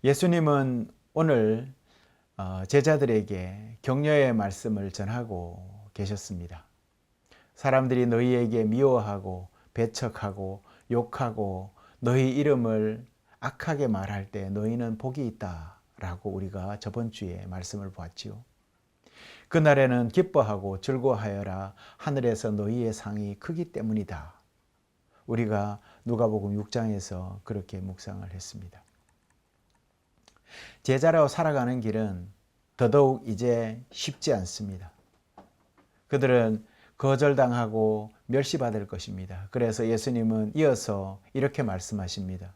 예수님은 오늘 제자들에게 격려의 말씀을 전하고 계셨습니다. 사람들이 너희에게 미워하고 배척하고 욕하고 너희 이름을 악하게 말할 때 너희는 복이 있다 라고 우리가 저번 주에 말씀을 보았지요. 그날에는 기뻐하고 즐거워하여라, 하늘에서 너희의 상이 크기 때문이다. 우리가 누가복음 6장에서 그렇게 묵상을 했습니다. 제자로 살아가는 길은 더더욱 이제 쉽지 않습니다. 그들은 거절당하고 멸시받을 것입니다. 그래서 예수님은 이어서 이렇게 말씀하십니다.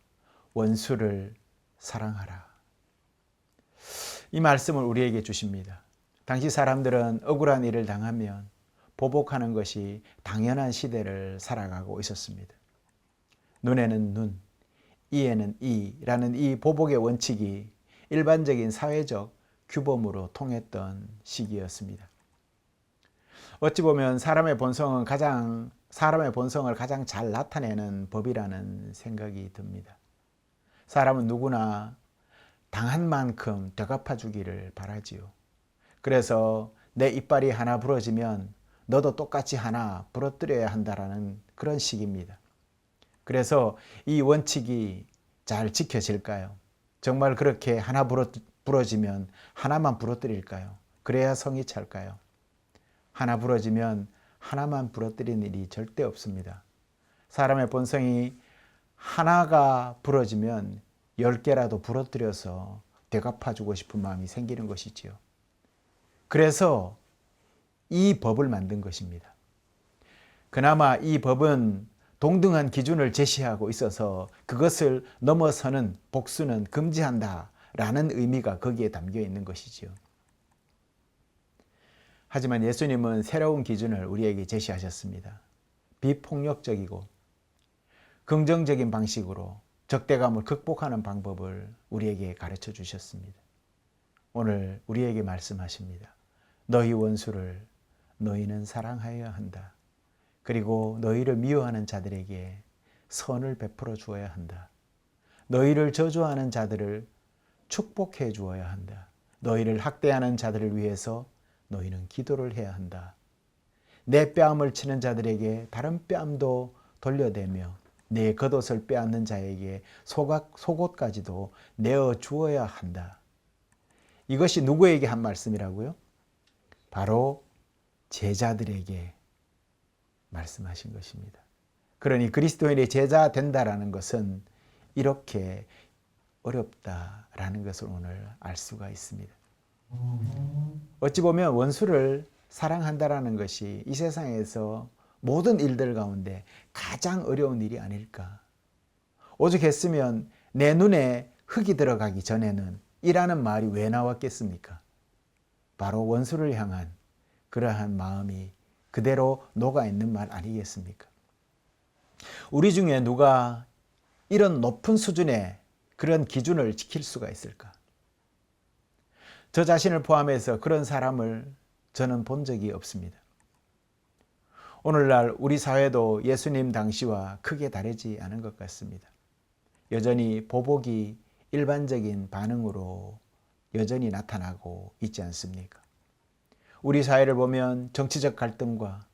원수를 사랑하라. 이 말씀을 우리에게 주십니다. 당시 사람들은 억울한 일을 당하면 보복하는 것이 당연한 시대를 살아가고 있었습니다. 눈에는 눈, 이에는 이라는 이 보복의 원칙이 일반적인 사회적 규범으로 통했던 시기였습니다. 어찌 보면 사람의 본성을 가장 잘 나타내는 법이라는 생각이 듭니다. 사람은 누구나 당한 만큼 되갚아 주기를 바라지요. 그래서 내 이빨이 하나 부러지면 너도 똑같이 하나 부러뜨려야 한다라는 그런 식입니다. 그래서 이 원칙이 잘 지켜질까요? 정말 그렇게 하나 부러지면 하나만 부러뜨릴까요? 그래야 성이 찰까요? 하나 부러지면 하나만 부러뜨리는 일이 절대 없습니다. 사람의 본성이 하나가 부러지면 10개라도 부러뜨려서 되갚아주고 싶은 마음이 생기는 것이지요. 그래서 이 법을 만든 것입니다. 그나마 이 법은 동등한 기준을 제시하고 있어서 그것을 넘어서는 복수는 금지한다라는 의미가 거기에 담겨 있는 것이지요. 하지만 예수님은 새로운 기준을 우리에게 제시하셨습니다. 비폭력적이고 긍정적인 방식으로 적대감을 극복하는 방법을 우리에게 가르쳐 주셨습니다. 오늘 우리에게 말씀하십니다. 너희 원수를 너희는 사랑하여야 한다. 그리고 너희를 미워하는 자들에게 선을 베풀어 주어야 한다. 너희를 저주하는 자들을 축복해 주어야 한다. 너희를 학대하는 자들을 위해서 너희는 기도를 해야 한다. 내 뺨을 치는 자들에게 다른 뺨도 돌려대며 내 겉옷을 빼앗는 자에게 속옷까지도 내어 주어야 한다. 이것이 누구에게 한 말씀이라고요? 바로 제자들에게 말씀하신 것입니다. 그러니 그리스도인의 제자 된다라는 것은 이렇게 어렵다라는 것을 오늘 알 수가 있습니다. 어찌 보면 원수를 사랑한다라는 것이 이 세상에서 모든 일들 가운데 가장 어려운 일이 아닐까. 오죽했으면 내 눈에 흙이 들어가기 전에는 이라는 말이 왜 나왔겠습니까? 바로 원수를 향한 그러한 마음이 그대로 녹아있는 말 아니겠습니까? 우리 중에 누가 이런 높은 수준의 그런 기준을 지킬 수가 있을까? 저 자신을 포함해서 그런 사람을 저는 본 적이 없습니다. 오늘날 우리 사회도 예수님 당시와 크게 다르지 않은 것 같습니다. 여전히 보복이 일반적인 반응으로 여전히 나타나고 있지 않습니까? 우리 사회를 보면 정치적 갈등과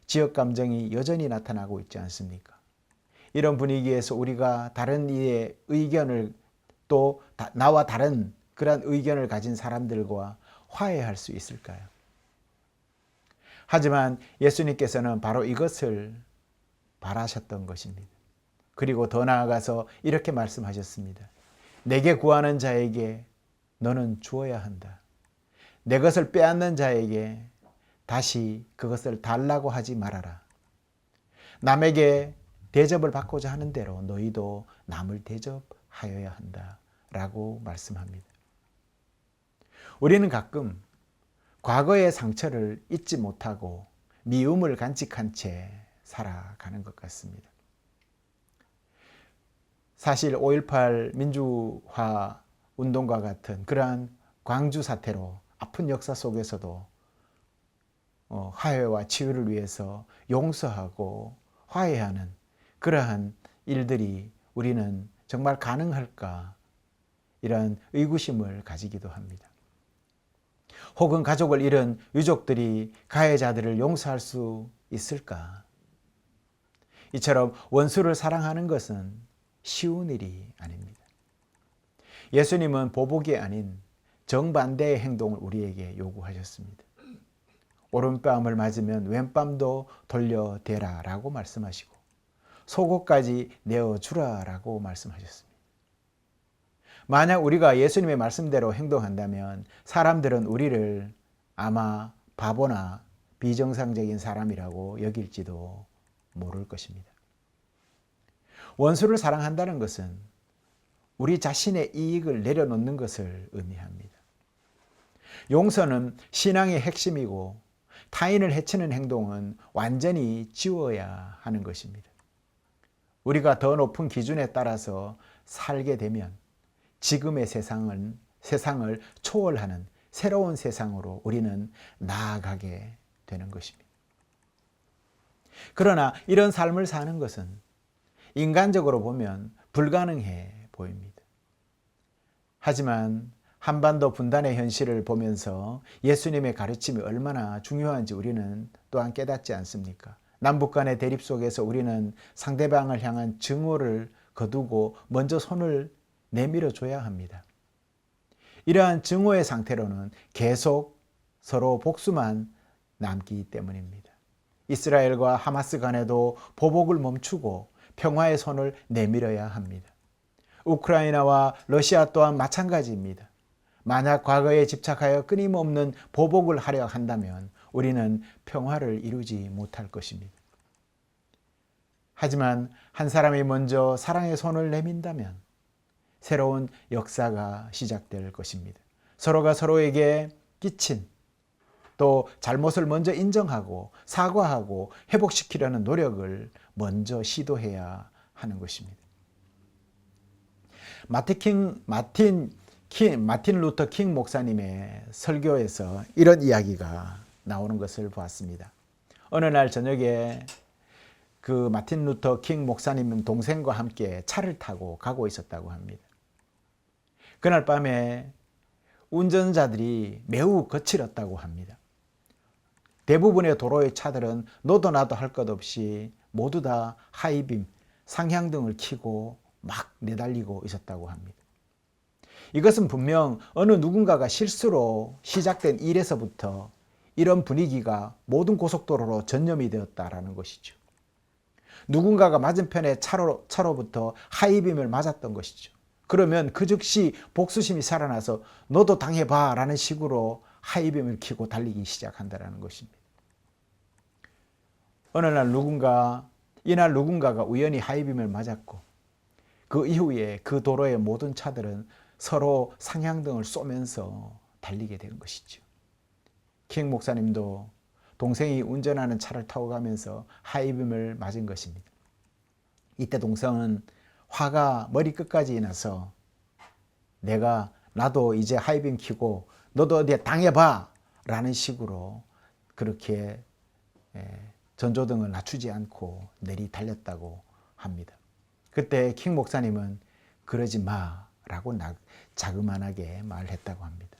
지역 감정이 여전히 나타나고 있지 않습니까? 이런 분위기에서 우리가 다른 이의 의견을 또 나와 다른 그런 의견을 가진 사람들과 화해할 수 있을까요? 하지만 예수님께서는 바로 이것을 바라셨던 것입니다. 그리고 더 나아가서 이렇게 말씀하셨습니다. 내게 구하는 자에게 너는 주어야 한다. 내 것을 빼앗는 자에게 다시 그것을 달라고 하지 말아라. 남에게 대접을 받고자 하는 대로 너희도 남을 대접하여야 한다. 라고 말씀합니다. 우리는 가끔 과거의 상처를 잊지 못하고 미움을 간직한 채 살아가는 것 같습니다. 사실 5.18 민주화 운동과 같은 그러한 광주 사태로 아픈 역사 속에서도 화해와 치유를 위해서 용서하고 화해하는 그러한 일들이 우리는 정말 가능할까 이런 의구심을 가지기도 합니다. 혹은 가족을 잃은 유족들이 가해자들을 용서할 수 있을까? 이처럼 원수를 사랑하는 것은 쉬운 일이 아닙니다. 예수님은 보복이 아닌 정반대의 행동을 우리에게 요구하셨습니다. 오른뺨을 맞으면 왼뺨도 돌려대라 라고 말씀하시고 속옷까지 내어주라 라고 말씀하셨습니다. 만약 우리가 예수님의 말씀대로 행동한다면 사람들은 우리를 아마 바보나 비정상적인 사람이라고 여길지도 모를 것입니다. 원수를 사랑한다는 것은 우리 자신의 이익을 내려놓는 것을 의미합니다. 용서는 신앙의 핵심이고 타인을 해치는 행동은 완전히 지워야 하는 것입니다. 우리가 더 높은 기준에 따라서 살게 되면 지금의 세상을 초월하는 새로운 세상으로 우리는 나아가게 되는 것입니다. 그러나 이런 삶을 사는 것은 인간적으로 보면 불가능해 보입니다. 하지만 한반도 분단의 현실을 보면서 예수님의 가르침이 얼마나 중요한지 우리는 또한 깨닫지 않습니까? 남북 간의 대립 속에서 우리는 상대방을 향한 증오를 거두고 먼저 손을 내밀어 줘야 합니다. 이러한 증오의 상태로는 계속 서로 복수만 남기 때문입니다. 이스라엘과 하마스 간에도 보복을 멈추고 평화의 손을 내밀어야 합니다. 우크라이나와 러시아 또한 마찬가지입니다. 만약 과거에 집착하여 끊임없는 보복을 하려 한다면 우리는 평화를 이루지 못할 것입니다. 하지만 한 사람이 먼저 사랑의 손을 내민다면 새로운 역사가 시작될 것입니다. 서로가 서로에게 끼친 또 잘못을 먼저 인정하고 사과하고 회복시키려는 노력을 먼저 시도해야 하는 것입니다. 마틴 루터 킹 목사님의 설교에서 이런 이야기가 나오는 것을 보았습니다. 어느 날 저녁에 그 마틴 루터 킹 목사님은 동생과 함께 차를 타고 가고 있었다고 합니다. 그날 밤에 운전자들이 매우 거칠었다고 합니다. 대부분의 도로의 차들은 너도 나도 할 것 없이 모두 다 하이빔, 상향등을 켜고 막 내달리고 있었다고 합니다. 이것은 분명 어느 누군가가 실수로 시작된 일에서부터 이런 분위기가 모든 고속도로로 전염이 되었다라는 것이죠. 누군가가 맞은편의 차로부터 하이빔을 맞았던 것이죠. 그러면 그 즉시 복수심이 살아나서 너도 당해봐 라는 식으로 하이빔을 켜고 달리기 시작한다는 것입니다. 어느 날 누군가가 우연히 하이빔을 맞았고 그 이후에 그 도로의 모든 차들은 서로 상향등을 쏘면서 달리게 된 것이죠. 킹 목사님도 동생이 운전하는 차를 타고 가면서 하이빔을 맞은 것입니다. 이때 동생은 화가 머리끝까지 나서 나도 이제 하이빔 켜고 너도 어디에 당해봐 라는 식으로 그렇게 전조등을 낮추지 않고 내리 달렸다고 합니다. 그때 킹 목사님은 그러지 마 라고 자그만하게 말했다고 합니다.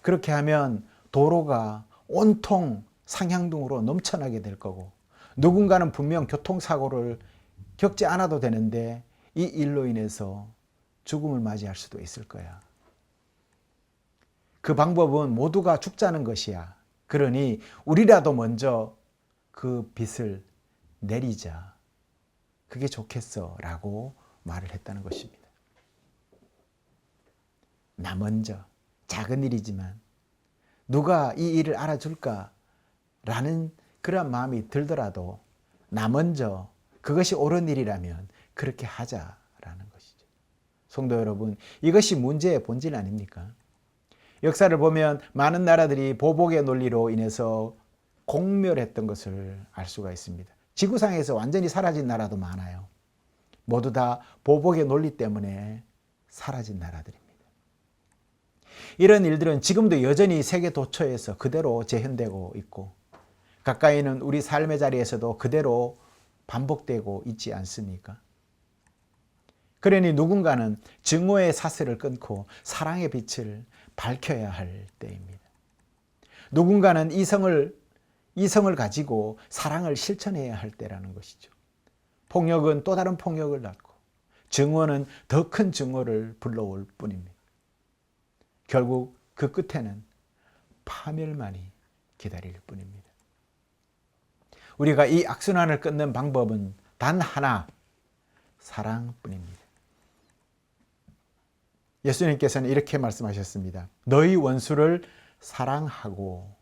그렇게 하면 도로가 온통 상향등으로 넘쳐나게 될 거고 누군가는 분명 교통사고를 겪지 않아도 되는데 이 일로 인해서 죽음을 맞이할 수도 있을 거야. 그 방법은 모두가 죽자는 것이야. 그러니 우리라도 먼저 그 빚을 내리자. 그게 좋겠어 라고 말을 했다는 것입니다. 나 먼저, 작은 일이지만 누가 이 일을 알아줄까 라는 그런 마음이 들더라도 나 먼저 그것이 옳은 일이라면 그렇게 하자라는 것이죠. 성도 여러분, 이것이 문제의 본질 아닙니까? 역사를 보면 많은 나라들이 보복의 논리로 인해서 공멸했던 것을 알 수가 있습니다. 지구상에서 완전히 사라진 나라도 많아요. 모두 다 보복의 논리 때문에 사라진 나라들입니다. 이런 일들은 지금도 여전히 세계 도처에서 그대로 재현되고 있고 가까이는 우리 삶의 자리에서도 그대로 반복되고 있지 않습니까? 그러니 누군가는 증오의 사슬을 끊고 사랑의 빛을 밝혀야 할 때입니다. 누군가는 이성을 가지고 사랑을 실천해야 할 때라는 것이죠. 폭력은 또 다른 폭력을 낳고 증오는 더 큰 증오를 불러올 뿐입니다. 결국 그 끝에는 파멸만이 기다릴 뿐입니다. 우리가 이 악순환을 끊는 방법은 단 하나, 사랑뿐입니다. 예수님께서는 이렇게 말씀하셨습니다. 너희 원수를 사랑하고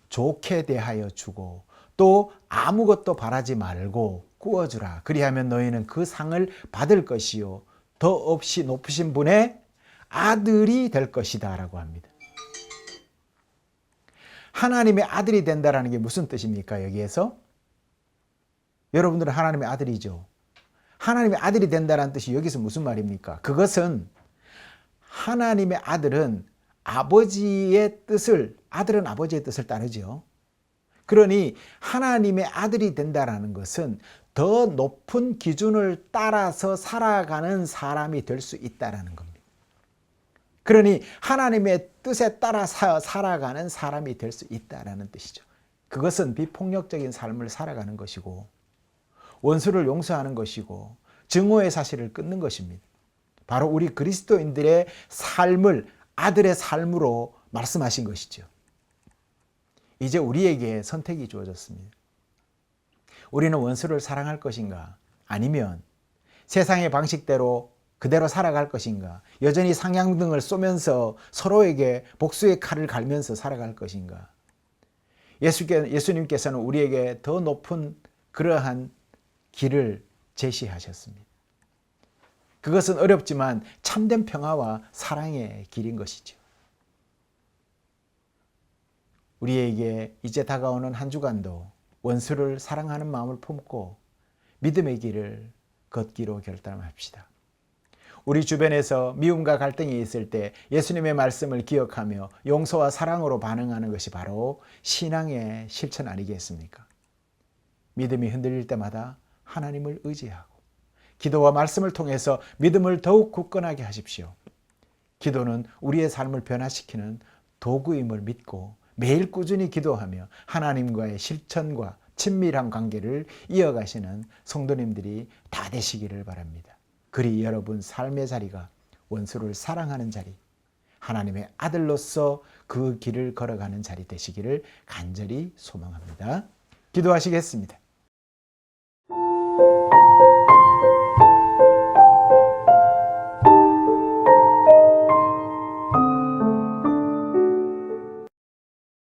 좋게 대하여 주고 또 아무것도 바라지 말고 구워주라. 그리하면 너희는 그 상을 받을 것이요 더 없이 높으신 분의 아들이 될 것이다 라고 합니다. 하나님의 아들이 된다는 게 무슨 뜻입니까? 여기에서 여러분들은 하나님의 아들이죠. 하나님의 아들이 된다는 뜻이 여기서 무슨 말입니까? 그것은 하나님의 아들은 아버지의 뜻을 따르죠. 그러니 하나님의 아들이 된다는 것은 더 높은 기준을 따라서 살아가는 사람이 될 수 있다는 겁니다. 그러니 하나님의 뜻에 따라 살아가는 사람이 될 수 있다는 뜻이죠. 그것은 비폭력적인 삶을 살아가는 것이고 원수를 용서하는 것이고 증오의 사실을 끊는 것입니다. 바로 우리 그리스도인들의 삶을 아들의 삶으로 말씀하신 것이죠. 이제 우리에게 선택이 주어졌습니다. 우리는 원수를 사랑할 것인가? 아니면 세상의 방식대로 그대로 살아갈 것인가? 여전히 상향등을 쏘면서 서로에게 복수의 칼을 갈면서 살아갈 것인가? 예수님께서는 우리에게 더 높은 그러한 길을 제시하셨습니다. 그것은 어렵지만 참된 평화와 사랑의 길인 것이죠. 우리에게 이제 다가오는 한 주간도 원수를 사랑하는 마음을 품고 믿음의 길을 걷기로 결단합시다. 우리 주변에서 미움과 갈등이 있을 때 예수님의 말씀을 기억하며 용서와 사랑으로 반응하는 것이 바로 신앙의 실천 아니겠습니까? 믿음이 흔들릴 때마다 하나님을 의지하고 기도와 말씀을 통해서 믿음을 더욱 굳건하게 하십시오. 기도는 우리의 삶을 변화시키는 도구임을 믿고 매일 꾸준히 기도하며 하나님과의 실천과 친밀한 관계를 이어가시는 성도님들이 다 되시기를 바랍니다. 그리 여러분 삶의 자리가 원수를 사랑하는 자리, 하나님의 아들로서 그 길을 걸어가는 자리 되시기를 간절히 소망합니다. 기도하시겠습니다.